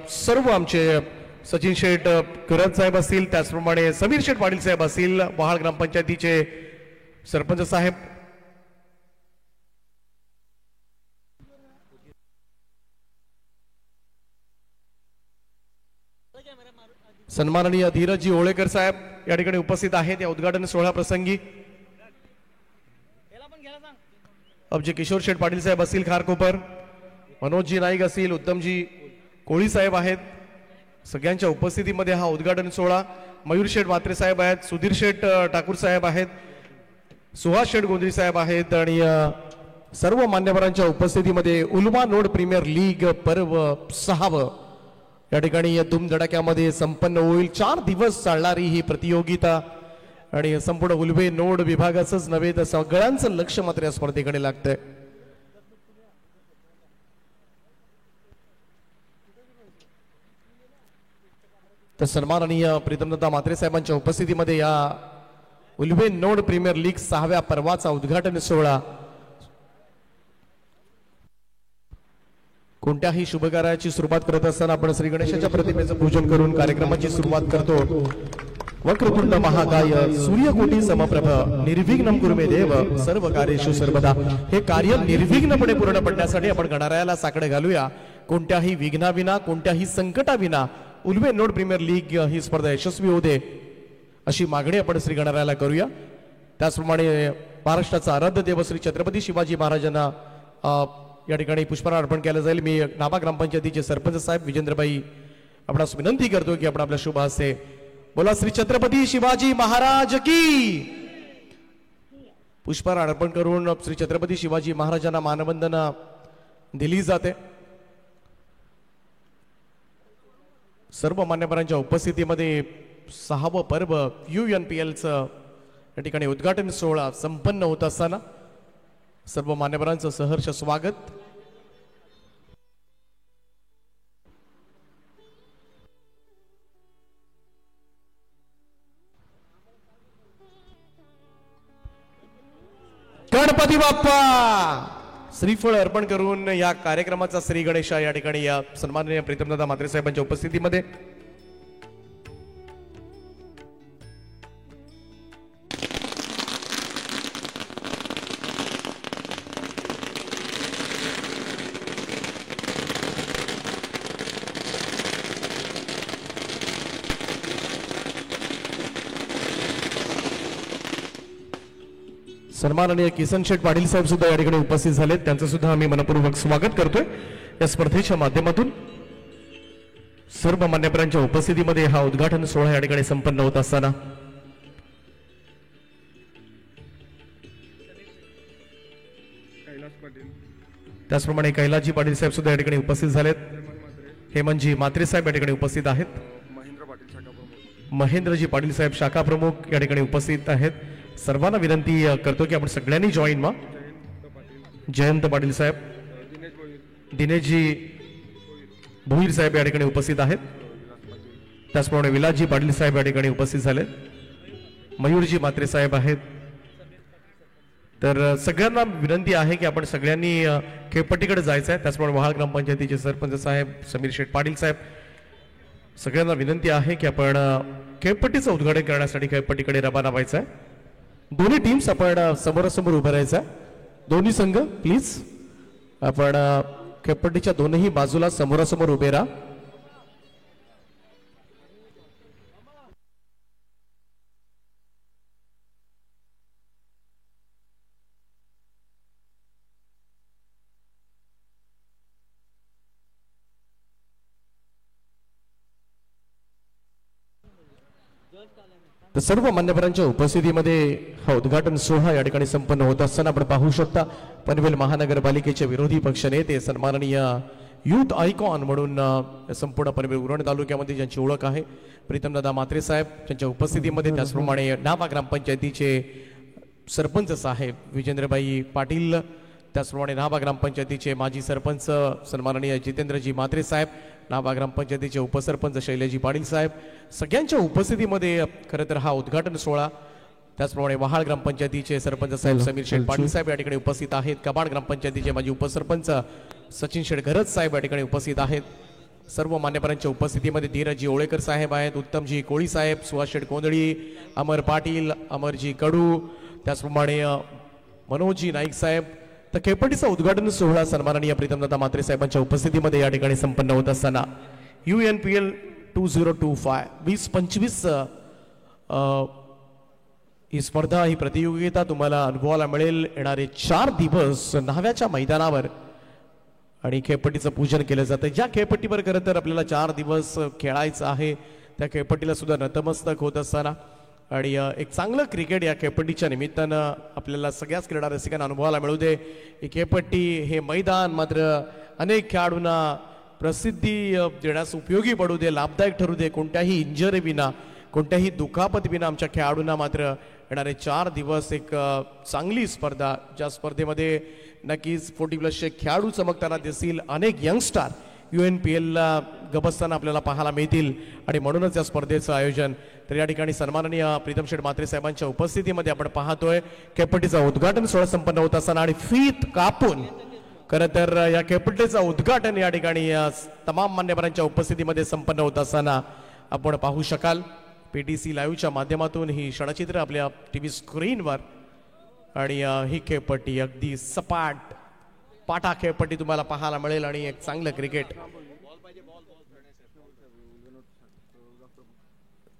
सर्व आमचे सचिन शेठ करत साहेब असतील, त्याचप्रमाणे समीर शेठ पाटील साहेब असतील, वहाळ ग्रामपंचायतीचे सरपंच साहेब, सन्माननीय धीरजी ओळेकर साहेब या ठिकाणी उपस्थित आहेत या उद्घाटन सोहळा प्रसंगी. अबजे किशोर शेठ पाटील साहेब असतील खारकोपर, मनोजजी नाईक असतील, उत्तमजी कोळी साहेब आहेत. सगळ्यांच्या उपस्थितीमध्ये हा उद्घाटन सोहळा. मयूर शेठ म्हात्रे साहेब आहेत, सुधीर शेठ ठाकूर साहेब आहेत, सुहास शेठ गोंधळी साहेब आहेत आणि सर्व मान्यवरांच्या उपस्थितीमध्ये उल्मा नोड प्रीमियर लीग पर्व 6 या ठिकाणी धुमधडाक्यामध्ये संपन्न होईल. 4 दिवस चालणारी ही प्रतियोगिता आणि संपूर्ण उल्वे नोड विभागाचंच नव्हे तर सगळ्यांचं लक्ष मात्र या स्पर्धेकडे लागतंय. तर सन्माननीय प्रीतमदत्ता म्हात्रे साहेबांच्या उपस्थितीमध्ये या उल्वे नोड प्रीमियर लीग 6व्या पर्वाचा उद्घाटन सोहळा. कोणत्याही शुभकार्याची सुरुवात करत असताना आपण श्री गणेशाच्या प्रतिमेचं पूजन करून कार्यक्रमाची सुरुवात करतो. वक्रतुंड महाकाय सूर्यकोटी समप्रभ निर्विघ्नं कुरु मे देव सर्व कार्येषु सर्वदा. हे कार्य निर्विघ्नपणे पूर्ण पडण्यासाठी आपण गणरायाला साकडे घालूया. कोणत्याही विघ्नाविना, कोणत्याही संकटाविना उल्वे नोड प्रीमियर लीग ही स्पर्धा यशस्वी होऊ दे अशी मागणी आपण श्री गणरायाला करूया. त्याचप्रमाणे महाराष्ट्राचा आराध्य देव श्री छत्रपती शिवाजी महाराजांना या ठिकाणी पुष्पहार अर्पण केलं जाईल. मी नाभा ग्रामपंचायतीचे सरपंच साहेब विजेंद्रबाई आपणास विनंती करतो की आपण आपल्या शुभ हस्ते बोला श्री छत्रपती शिवाजी महाराज की. पुष्पहार अर्पण करून श्री छत्रपती शिवाजी महाराजांना मानवंदना दिली जाते. सर्व मान्यवरांच्या उपस्थितीमध्ये 6वं पर्व UNPLचं या ठिकाणी उद्घाटन सोहळा संपन्न होत असताना सर्व मान्यवरांचं सहर्ष स्वागत. गणपती बाप्पा. श्रीफळ अर्पण करून या कार्यक्रमाचा श्री गणेश या ठिकाणी या सन्माननीय प्रीतमदादा म्हात्रे साहेबांच्या उपस्थितीमध्ये सन्माननीय किसन शेठ पाटील साहेब सुद्धा या ठिकाणी उपस्थित झालेत. त्यांचं सुद्धा आम्ही मनपूर्वक स्वागत करतोय या स्पर्धेच्या माध्यमातून. सर्व मान्यवरांच्या उपस्थितीमध्ये हा उद्घाटन सोहळा या ठिकाणी संपन्न होत असताना त्याचप्रमाणे कैलासजी पाटील साहेब सुद्धा या ठिकाणी उपस्थित झालेत. हेमंतजी म्हात्रे साहेब या ठिकाणी उपस्थित आहेत. महेंद्रजी पाटील साहेब शाखा प्रमुख या ठिकाणी उपस्थित आहेत. सर्वांना विनंती करतो की आपण सगळ्यांनी जॉईन व्हा. जयंत पाटील साहेब, दिनेशजी भोईर साहेब या ठिकाणी उपस्थित आहेत. त्याचप्रमाणे विलासजी पाटील साहेब या ठिकाणी उपस्थित झाले. मयूरजी म्हात्रे साहेब आहेत. तर सगळ्यांना विनंती आहे की आपण सगळ्यांनी खेळपट्टीकडे जायचं आहे. त्याचप्रमाणे वहाळ ग्रामपंचायतीचे सरपंच साहेब समीर शेठ पाटील साहेब, सगळ्यांना विनंती आहे की आपण खेळपट्टीचं उद्घाटन करण्यासाठी खेळपट्टीकडे रवाना व्हायचं आहे. दोन्ही टीम्स आपण समोरासमोर उभं राहायचं. दोन्ही संघ प्लीज आपण खेळपट्टीच्या दोन्ही बाजूला समोरासमोर उभे राहा. तर सर्व मान्यवरांच्या उपस्थितीमध्ये हा उद्घाटन सोहळा या ठिकाणी संपन्न होत असताना आपण पाहू शकता पनवेल महानगरपालिकेचे विरोधी पक्षनेते सन्माननीय युथ आयकॉन म्हणून संपूर्ण पनवेल उरण तालुक्यामध्ये ज्यांची ओळख आहे प्रीतमदादा म्हात्रे साहेब त्यांच्या उपस्थितीमध्ये, त्याचप्रमाणे नाभा ग्रामपंचायतीचे सरपंच साहेब विजेंद्रबाई पाटील, त्याचप्रमाणे नाभा ग्रामपंचायतीचे माजी सरपंच सन्माननीय जितेंद्रजी म्हात्रे साहेब, नाभा ग्रामपंचायतीचे उपसरपंच शैलेजी पाटील साहेब, सगळ्यांच्या उपस्थितीमध्ये खरं तर हा उद्घाटन सोहळा. त्याचप्रमाणे वहाळ ग्रामपंचायतीचे सरपंच साहेब समीर शेठ पाटील साहेब या ठिकाणी उपस्थित आहेत. कबाड ग्रामपंचायतीचे माजी उपसरपंच सचिन शेठ घरत साहेब या ठिकाणी उपस्थित आहेत. सर्व मान्यवरांच्या उपस्थितीमध्ये धीरजी ओळेकर साहेब आहेत, उत्तमजी कोळी साहेब, सुहास शेठ कोंदळी, अमर पाटील, अमरजी कडू, त्याचप्रमाणे मनोजजी नाईक साहेब. तर खेळपट्टीचा उद्घाटन सोहळा सन्माननीय प्रीतमदादा म्हात्रे साहेबांच्या उपस्थितीमध्ये या ठिकाणी संपन्न होत असताना UNPL 2025 2025 ही स्पर्धा, ही प्रतियोगिता तुम्हाला अनुभवायला मिळेल येणारे 4 दिवस न्हाव्याच्या मैदानावर आणि खेळपट्टीचं पूजन केलं जातं. ज्या खेळपट्टीवर खरं तर आपल्याला 4 दिवस खेळायचं आहे त्या खेळपट्टीला सुद्धा नतमस्तक होत असताना आणि एक चांगलं क्रिकेट या खेळपट्टीच्या निमित्तानं आपल्याला सगळ्याच क्रीडा रसिकांना अनुभवायला मिळू दे. ही खेळपट्टी, हे मैदान मात्र अनेक खेळाडूंना प्रसिद्धी देण्यास उपयोगी पडू दे, लाभदायक ठरू दे. कोणत्याही इंजरी विना, कोणत्याही दुखापत विना आमच्या खेळाडूंना मात्र येणारे 4 दिवस एक चांगली स्पर्धा, ज्या स्पर्धेमध्ये नक्कीच 40+ खेळाडू चमकताना दिसतील. अनेक यंगस्टार UNPLला गबसताना आपल्याला पाहायला मिळतील आणि म्हणूनच या स्पर्धेचं आयोजन. तर या ठिकाणी सन्माननीय प्रीतम शेठ म्हात्रे साहेबांच्या उपस्थितीमध्ये आपण पाहतोय खेळपट्टीचा उद्घाटन सोहळा संपन्न होत असताना आणि फीत कापून खरं तर या खेळपट्टीचं उद्घाटन या ठिकाणी तमाम मान्यवरांच्या उपस्थितीमध्ये संपन्न होत असताना आपण पाहू शकाल. PTC लाईव्हच्या माध्यमातून ही क्षणचित्र आपल्या TV स्क्रीनवर आणि ही खेळपट्टी अगदी सपाट पाटा खेळपट्टी तुम्हाला पाहायला मिळेल आणि एक चांगलं क्रिकेट.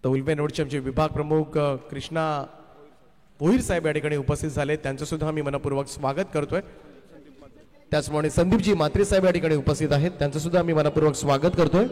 तर उल्बे नोडचे आमचे विभाग प्रमुख कृष्णा भोईर साहेब या ठिकाणी उपस्थित झाले, त्यांचं सुद्धा मी मनपूर्वक स्वागत करतोय. त्याचप्रमाणे संदीपजी म्हात्रे साहेब या ठिकाणी उपस्थित आहेत, त्यांचं सुद्धा मी मनपूर्वक स्वागत करतोय.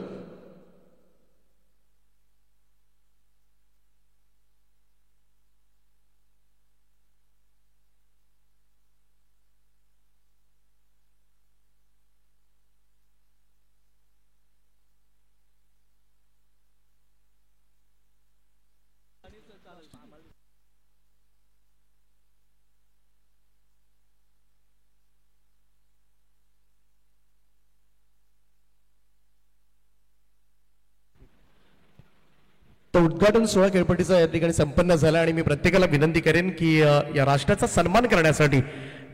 तर उद्घाटन सोहळा खेळपट्टीचा या ठिकाणी संपन्न झाला आणि मी प्रत्येकाला विनंती करेन की या राष्ट्राचा सन्मान करण्यासाठी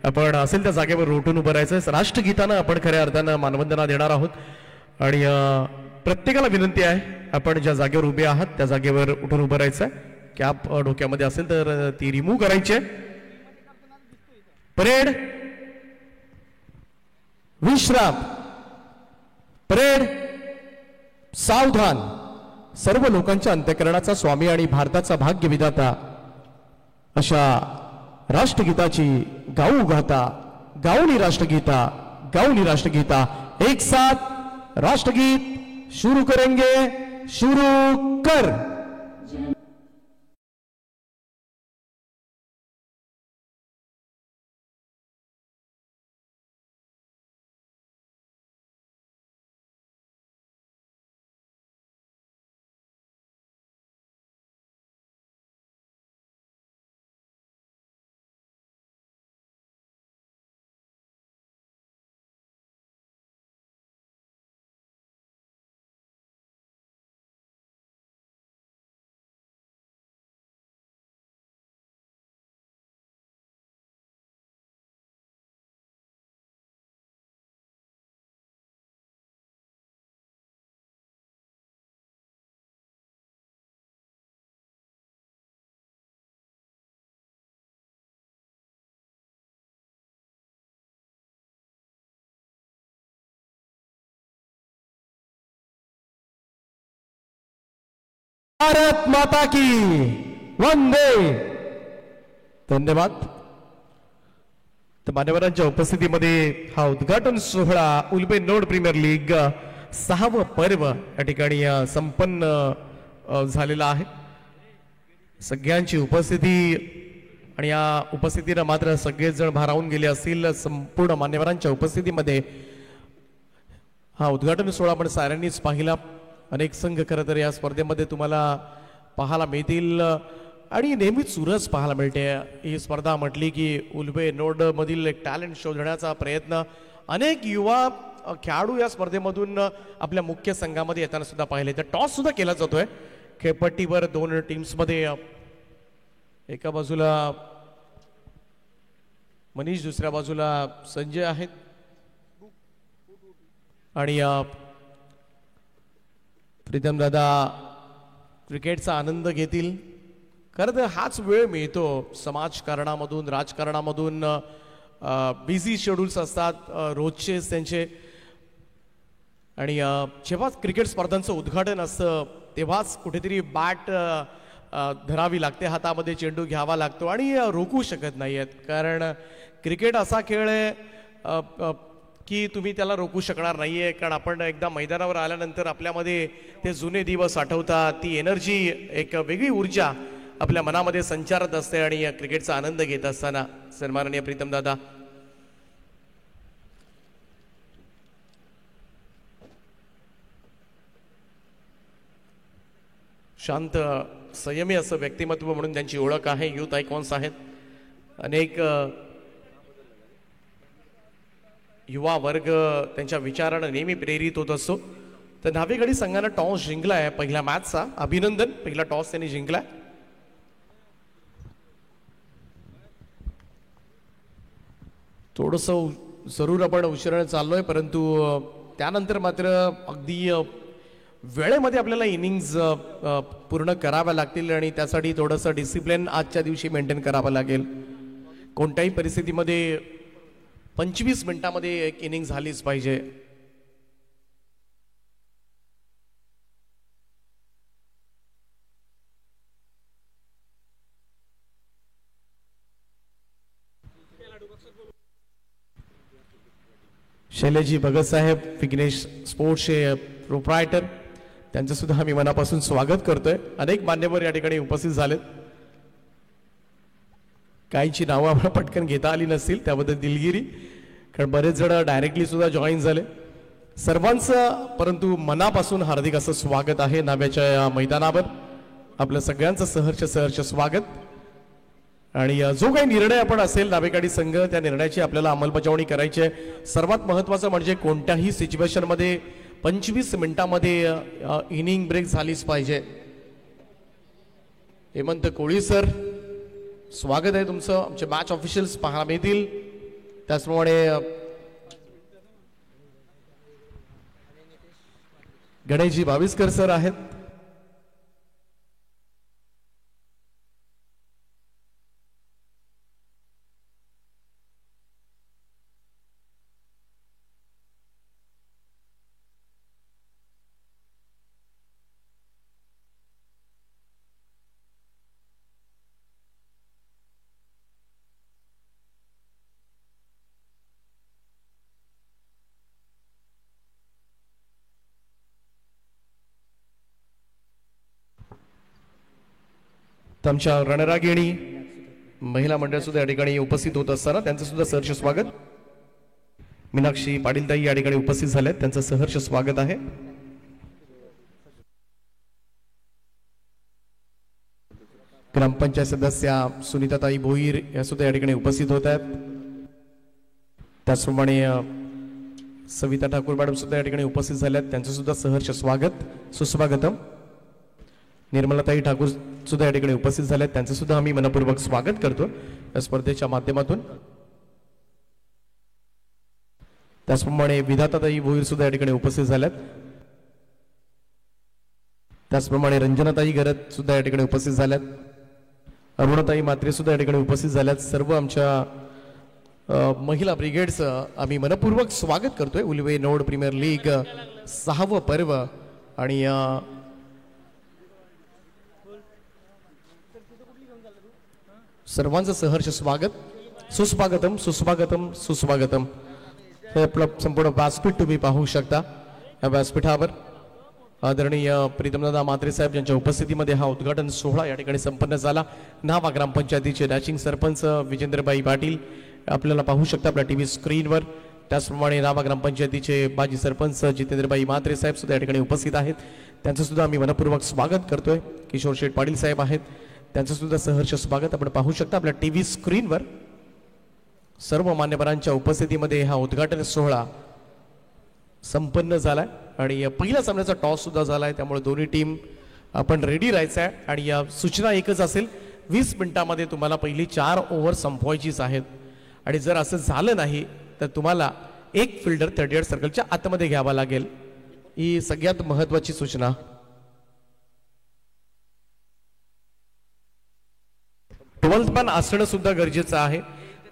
आपण असेल त्या जागेवर रोटून उभं राहायचं. राष्ट्रगीतानं आपण खऱ्या अर्थानं मानवंदना देणार आहोत आणि प्रत्येकाला विनंती आहे आपण ज्या जागेवर उभे आहात त्या जागेवर उठून उभं राहायचं. कॅप डोक्यामध्ये असेल तर ती रिमूव्ह करायची. परेड, विश्राम, परेड, सावधान. सर्व लोकांच्या अंतःकरणाचा स्वामी आणि भारताचा भाग्य विधाता अशा राष्ट्रगीताची गाऊ गाता, गाऊनी राष्ट्रगीता, गाऊनी राष्ट्रगीता. एक साथ राष्ट्रगीत शुरू करेंगे. शुरू कर. भारत माता की वंदे. धन्यवाद. तर मान्यवरांच्या उपस्थितीमध्ये हा उद्घाटन सोहळा उल्बे नोड प्रीमियर लीग 6वं पर्व या ठिकाणी संपन्न झालेला आहे. सगळ्यांची उपस्थिती आणि या उपस्थितीनं मात्र सगळेच जण भारावून गेले असतील. संपूर्ण मान्यवरांच्या उपस्थितीमध्ये हा उद्घाटन सोहळा आपण साऱ्यांनीच पाहिला. अनेक संघ खरं तर या स्पर्धेमध्ये तुम्हाला पाहायला मिळतील आणि नेहमीच सुरस पाहायला मिळते. ही स्पर्धा म्हटली की उल्बे नोड मधील एक टॅलेंट शोधण्याचा प्रयत्न अनेक युवा खेळाडू या स्पर्धेमधून आपल्या मुख्य संघामध्ये येताना सुद्धा पाहिले. तर टॉस सुद्धा केला जातोय खेळपट्टीवर 2 टीम्समध्ये. एका बाजूला मनीष, दुसऱ्या बाजूला संजय आहेत आणि प्रीतम दादा क्रिकेटचा आनंद घेतील. खरं तर हाच वेळ मिळतो समाजकारणामधून राजकारणामधून बिझी शेड्यूल्स असतात रोजचेच त्यांचे, आणि जेव्हा क्रिकेट स्पर्धांचं उद्घाटन असतं तेव्हाच कुठेतरी बॅट धरावी लागते हातामध्ये, चेंडू घ्यावा लागतो आणि रोखू शकत नाही आहेत. कारण क्रिकेट असा खेळ आहे की तुम्ही त्याला रोखू शकणार नाही आहे. कारण आपण एकदा मैदानावर आल्यानंतर आपल्यामध्ये ते जुने दिवस आठवतात, ती एनर्जी, एक वेगळी ऊर्जा आपल्या मनामध्ये संचारत असते आणि या क्रिकेटचा आनंद घेत असताना सन्माननीय प्रीतम दादा. शांत संयमी असं व्यक्तिमत्व म्हणून त्यांची ओळख आहे. युथ आयकॉन्स आहेत. अनेक युवा वर्ग त्यांच्या विचारानं नेहमी प्रेरित होत असतो. तर नावेगडी संघानं टॉस जिंकलाय पहिल्या मॅचचा. अभिनंदन, पहिला टॉस त्यांनी जिंकलाय. थोडंसं जरूर आपण उशिराने चाललोय, परंतु त्यानंतर मात्र अगदी वेळेमध्ये आपल्याला इनिंग्ज पूर्ण कराव्या लागतील आणि त्यासाठी थोडंसं डिसिप्लिन आजच्या दिवशी मेंटेन करावं लागेल. कोणत्याही परिस्थितीमध्ये 25 मिनिटांमध्ये एक इनिंग झालीच पाहिजे. शैलेजी भगत साहेब, विघ्नेश स्पोर्ट्सचे प्रोप्रायटर, त्यांचं सुद्धा आम्ही मनापासून स्वागत करतोय. अनेक मान्यवर या ठिकाणी उपस्थित झालेत. काहींची नावं आम्हाला पटकन घेता आली नसतील, त्याबद्दल दिलगिरी, कारण बरेच जण डायरेक्टली सुद्धा जॉईन झाले. सर्वांचं परंतु मनापासून हार्दिक असं स्वागत आहे नाव्याच्या या मैदानावर. आपलं सगळ्यांचं सहर्ष स्वागत. आणि जो काही निर्णय आपण असेल नावेगाडी संघ, त्या निर्णयाची आपल्याला अंमलबजावणी करायची आहे. सर्वात महत्त्वाचं म्हणजे कोणत्याही सिच्युएशनमध्ये 25 मिनिटांमध्ये इनिंग ब्रेक झालीच पाहिजे. हेमंत कोळी सर, स्वागत आहे तुमचं. आमचे मॅच ऑफिशियल्स पाहायला मिळतील. त्याचप्रमाणे गणेशजी भाविस्कर सर आहेत. आमच्या रणरागिणी महिला मंडळ सुद्धा या ठिकाणी उपस्थित होत असताना त्यांचं सुद्धा सहर्ष स्वागत. मीनाक्षी पाटीलताई या ठिकाणी उपस्थित झाल्यात, त्यांचं सहर्ष स्वागत आहे. ग्रामपंचायत सदस्या सुनीताताई भोईर या सुद्धा या ठिकाणी उपस्थित होत आहेत. त्याचप्रमाणे सविता ठाकूर मॅडम सुद्धा या ठिकाणी उपस्थित झाल्यात, त्यांचं सुद्धा सहर्ष स्वागत, सुस्वागतम. निर्मलाताई ठाकूर सुद्धा या ठिकाणी उपस्थित झाल्यात, त्यांचं सुद्धा आम्ही मनपूर्वक स्वागत करतो या स्पर्धेच्या माध्यमातून. त्याचप्रमाणे विधाताताई भोईर सुद्धा या ठिकाणी उपस्थित झाल्यात. त्याचप्रमाणे रंजनाताई गरत सुद्धा या ठिकाणी उपस्थित झाल्यात. अरुणाताई मात्रे सुद्धा या ठिकाणी उपस्थित झाल्यात. सर्व आमच्या महिला ब्रिगेडचं आम्ही मनपूर्वक स्वागत करतोय. उलवे नोड प्रीमियर लीग 6वं पर्व आणि सर्वांचं सहर्ष स्वागत, सुस्वागतम सुस्वागतम सुस्वागतम. हे आपलं संपूर्ण व्यासपीठ तुम्ही पाहू शकता. या व्यासपीठावर आदरणीय प्रीतमदादा म्हात्रे साहेब यांच्या उपस्थितीमध्ये हा उद्घाटन सोहळा या ठिकाणी संपन्न झाला. न्हावा ग्रामपंचायतीचे डॅशिंग सरपंच विजेंद्रबाई पाटील आपल्याला पाहू शकता आपल्या टीव्ही स्क्रीनवर. त्याचप्रमाणे न्हावा ग्रामपंचायतीचे माजी सरपंच जितेंद्रबाई म्हात्रे साहेब सुद्धा या ठिकाणी उपस्थित आहेत, त्यांचं सुद्धा आम्ही मनपूर्वक स्वागत करतोय. किशोर शेठ पाटील साहेब आहेत, त्यांचं सुद्धा सहर्ष स्वागत आपण पाहू शकता आपल्या टीव्ही स्क्रीनवर. सर्व मान्यवरांच्या उपस्थितीमध्ये हा उद्घाटन सोहळा संपन्न झालाय आणि पहिल्या सामन्याचा टॉस सुद्धा झालाय. त्यामुळे दोन्ही टीम आपण रेडी राहायचं आहे आणि या सूचना एकच असेल, 20 मिनिटांमध्ये तुम्हाला पहिली 4 ओव्हर संपवायचीच आहेत. आणि जर असं झालं नाही तर तुम्हाला एक फिल्डर 38 सर्कलच्या आतमध्ये घ्यावा लागेल. ही सगळ्यात महत्वाची सूचना. टवलपण असणं सुद्धा गरजेचं आहे.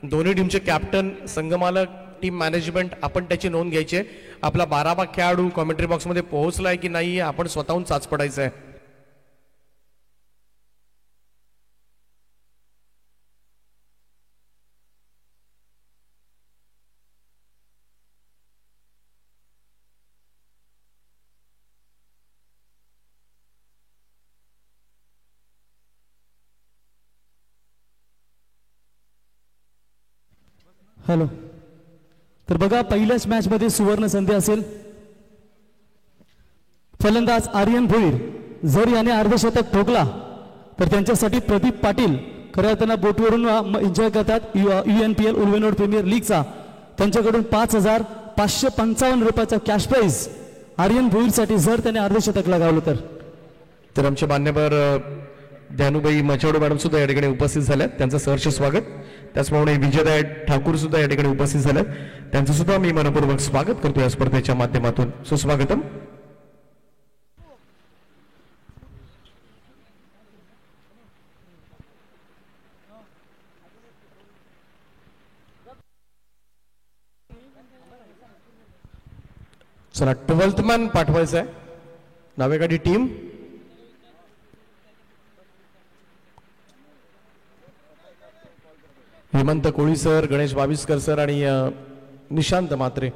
दोन्ही टीमचे कॅप्टन, संघमालक, टीम मॅनेजमेंट आपण त्याची नोंद घ्यायची आहे. आपला 12वा खेळाडू कॉमेंट्री बॉक्समध्ये पोहोचलाय की नाही आपण स्वतःहून चाच पडायचं आहे. हॅलो. तर बघा, पहिल्याच मॅच मध्ये सुवर्ण संधी असेल. फलंदाज आर्यन भोईर, जर याने अर्धशतक ठोकला तर त्यांच्यासाठी प्रदीप पाटील खऱ्या अर्थानं बोटवरून एन्जॉय करतात UNPL उल्वेनोड प्रीमियर लीगचा. त्यांच्याकडून 5,555 रुपयाचा कॅश प्राइज आर्यन भोईरसाठी जर त्याने अर्धशतक लगावलं तर. आमचे मान्यवर ध्यानुबाई मचाडू मॅडम सुद्धा या ठिकाणी उपस्थित झाल्यात, त्यांचं सहर्ष स्वागत. त्याचप्रमाणे विजयदाय ठाकूर सुद्धा या ठिकाणी उपस्थित झाल्यात, त्यांचं सुद्धा मी मनपूर्वक स्वागत करतो या स्पर्धेच्या माध्यमातून. सुस्वागतम. चला, 12th मॅन पाठवायचं आहे. नावेगाडी टीम हेमंत कोळी सर, गणेश बाविस्कर सर आणि निशांत म्हात्रे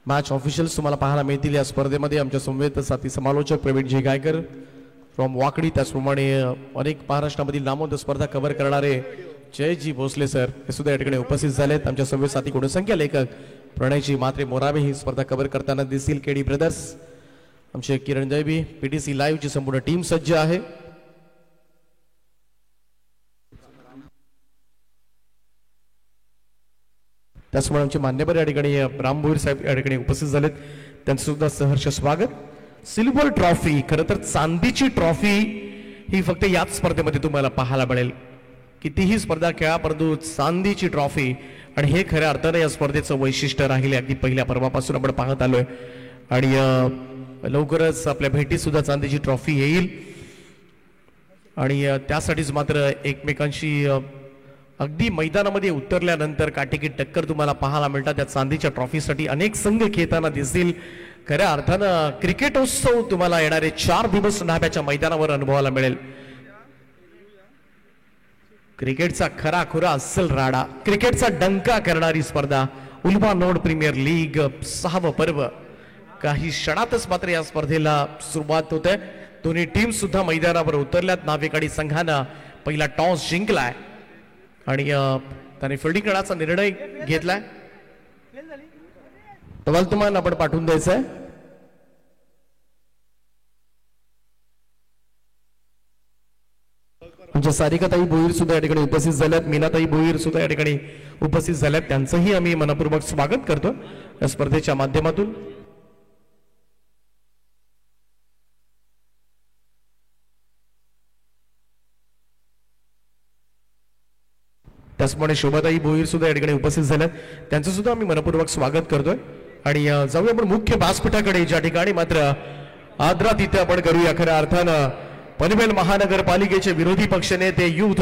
मॅच ऑफिशियल्स तुम्हाला पाहायला मिळतील या स्पर्धेमध्ये. आमच्या संवेद साथी समालोचक प्रवीण जी गायकर फ्रॉम वाकडी, त्याचप्रमाणे अनेक महाराष्ट्रामधील नामवंत स्पर्धा कव्हर करणारे जयजी भोसले सर हे सुद्धा या ठिकाणी उपस्थित झालेत. आमच्या संवेद साथी गुणसंख्या लेखक प्रणयजी म्हात्रे मोरावे ही स्पर्धा कव्हर करताना दिसतील. केडी ब्रदर्स, आमचे किरण दैवी, PTC लाईव्हची संपूर्ण टीम सज्ज आहे. त्याचमुळे आमचे मान्यवर या ठिकाणी राम भोईर साहेब या ठिकाणी उपस्थित झालेत, त्यांचं सुद्धा सहर्ष स्वागत. सिल्वर ट्रॉफी, खरं तर चांदीची ट्रॉफी ही फक्त याच स्पर्धेमध्ये तुम्हाला पाहायला मिळेल. कितीही स्पर्धा खेळा परंतु चांदीची ट्रॉफी, आणि हे खऱ्या अर्थाने या स्पर्धेचं वैशिष्ट्य राहिले. अगदी पहिल्या पर्वापासून आपण पाहत आलोय आणि लवकरच आपल्या भेटीत सुद्धा चांदीची ट्रॉफी येईल. आणि त्यासाठीच मात्र एकमेकांशी अगदी मैदानामध्ये उतरल्यानंतर काटेकी टक्कर तुम्हाला पाहायला मिळतात. त्या चांदीच्या ट्रॉफीसाठी अनेक संघ खेळताना दिसतील. खऱ्या अर्थानं क्रिकेटोत्सव तुम्हाला येणारे 4 दिवस न्हाव्याच्या मैदानावर अनुभवायला मिळेल. क्रिकेटचा खरा खुरा अस्सल राडा, क्रिकेटचा डंका करणारी स्पर्धा उल्वेनोड प्रीमियर लीग 6वं पर्व काही क्षणातच मात्र या स्पर्धेला सुरुवात होते. दोन्ही टीम सुद्धा मैदानावर उतरल्यात. नावेकाडी संघानं पहिला टॉस जिंकलाय आणि त्याने फिल्डिंग करण्याचा निर्णय घेतलाय. टवलपण आपण पाठवून द्यायचंय. म्हणजे सारिकाताई भोईर सुद्धा या ठिकाणी उपस्थित झाल्यात, मीनाताई भोईर सुद्धा या ठिकाणी उपस्थित झाल्यात, त्यांचंही आम्ही मनपूर्वक स्वागत करतो या स्पर्धेच्या माध्यमातून. त्याचप्रमाणे शोभाताई भोईर सुद्धा या ठिकाणी उपस्थित झाल्यात, त्यांचं सुद्धा आम्ही मनपूर्वक स्वागत करतोय. आणि जाऊया आपण मुख्य व्यासपीठाकडे, ज्या ठिकाणी मात्र आदरातिथ्य आपण करूया. खऱ्या अर्थानं पनवेल महानगरपालिकेचे विरोधी पक्षनेते युथ